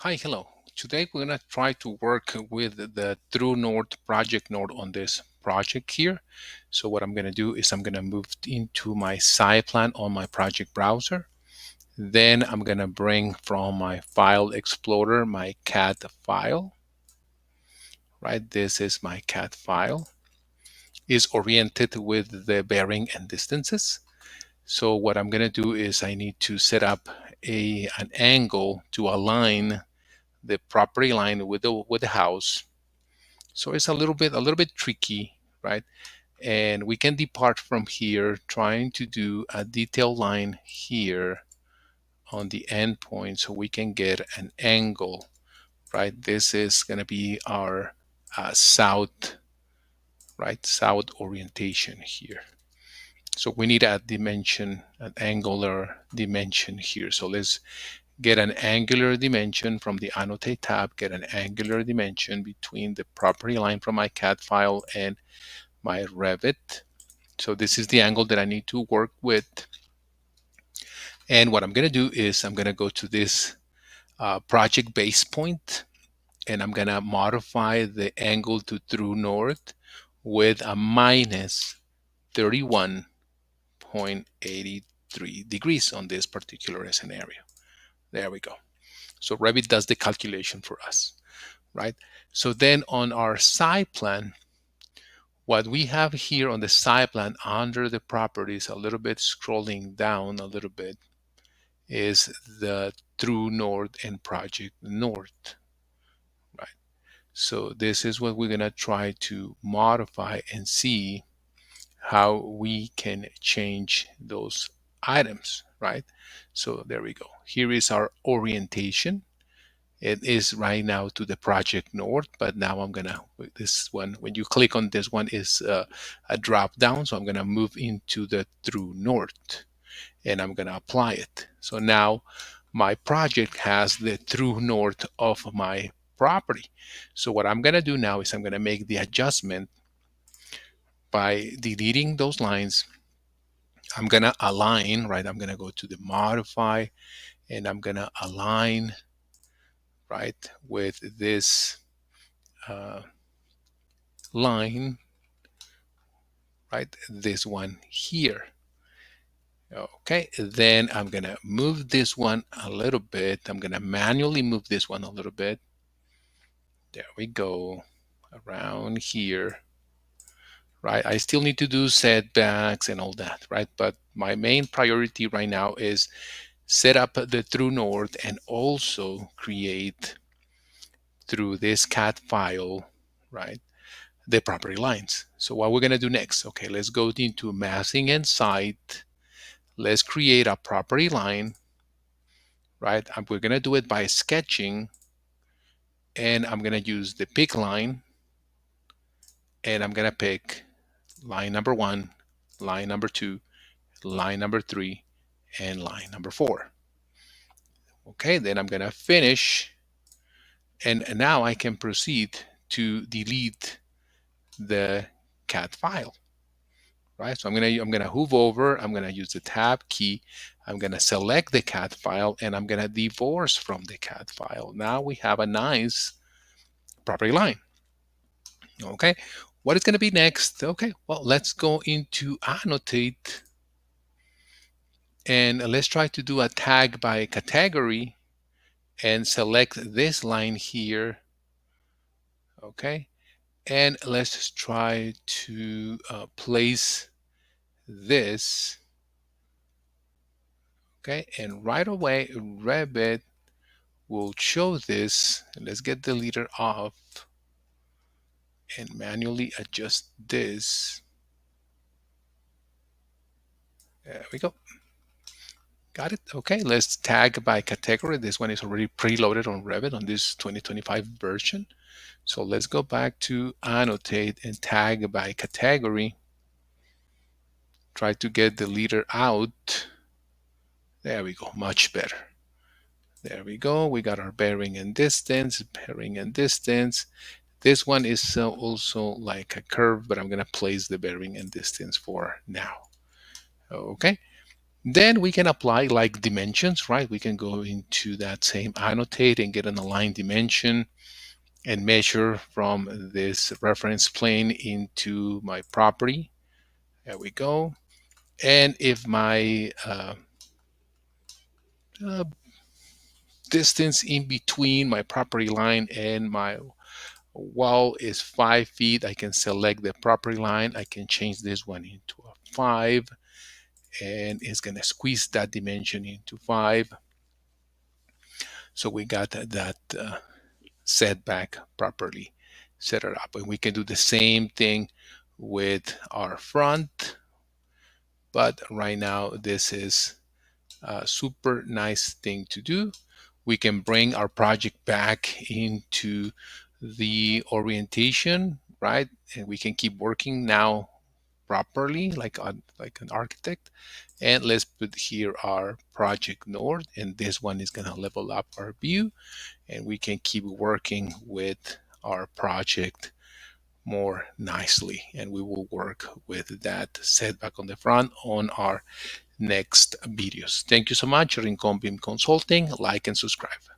Hi, hello. Today we're going to try to work with the True North project node on this project here. So what I'm going to do is I'm going to move into my site plan on my project browser. Then I'm going to bring from my file explorer my CAD file. Right, this is my CAD file. Is oriented with the bearing and distances. So what I'm going to do is I need to set up an angle to align the property line with the house. So it's a little bit tricky, right? And we can depart from here trying to do a detail line here on the endpoint so we can get an angle, right? This is going to be our south, right? South orientation here. So we need a dimension, an angular dimension here. So let's get an angular dimension from the annotate tab, get an angular dimension between the property line from my CAD file and my REVIT. So this is the angle that I need to work with. And what I'm going to do is I'm going to go to this project base point, and I'm going to modify the angle to true north with a minus 31.83 degrees on this particular scenario. There we go. So REVIT does the calculation for us, right? So then on our site plan, what we have here on the site plan under the properties, a little bit scrolling down a little bit, is the true north and project north, right? So this is what we're going to try to modify and see how we can change those items, right? So there we go. Here is our orientation. It is right now to the project north, but now I'm gonna, this one, when you click on this one is a drop down. So I'm gonna move into the true north and I'm gonna apply it. So now my project has the true north of my property. So what I'm gonna do now is I'm gonna make the adjustment by deleting those lines. I'm gonna align, right? I'm gonna go to the modify and I'm gonna align, right, with this line, right, this one here. Okay, then I'm gonna move this one a little bit. I'm gonna manually move this one a little bit. There we go, around here, right? I still need to do setbacks and all that, right? But my main priority right now is set up the true north and also create through this CAD file, right, the property lines. So what we're gonna do next, okay, let's go into massing and site. Let's create a property line, right? And we're gonna do it by sketching, and I'm gonna use the pick line, and I'm gonna pick line number 1, line number 2, line number 3, and line number 4. Okay, then I'm gonna finish, and now I can proceed to delete the CAD file, right? So I'm gonna hover over, I'm gonna use the tab key, I'm gonna select the CAD file, and I'm gonna divorce from the CAD file. Now we have a nice property line. Okay, what is gonna be next? Okay, well, let's go into annotate, and let's try to do a tag by category and select this line here. Okay, and let's try to place this. Okay, and right away REVIT will show this. Let's get the leader off and manually adjust this. There we go. Got it. Okay, let's tag by category. This one is already preloaded on REVIT on this 2025 version. So let's go back to annotate and tag by category. Try to get the leader out. There we go, much better. There we go. We got our bearing and distance, bearing and distance. This one is also like a curve, but I'm going to place the bearing and distance for now. Okay. Then we can apply like dimensions, right? We can go into that same annotate and get an aligned dimension and measure from this reference plane into my property. There we go. And if my uh, distance in between my property line and my wall is 5 feet, I can select the property line. I can change this one into a 5, and it's going to squeeze that dimension into 5. So we got that setback properly set it up. And we can do the same thing with our front, but right now this is a super nice thing to do. We can bring our project back into the orientation, right? And we can keep working now properly like an architect. And let's put here our project node, and this one is going to level up our view, and we can keep working with our project more nicely, and we will work with that setback on the front on our next videos. Thank you so much. Rincon Beam Consulting. Like and subscribe.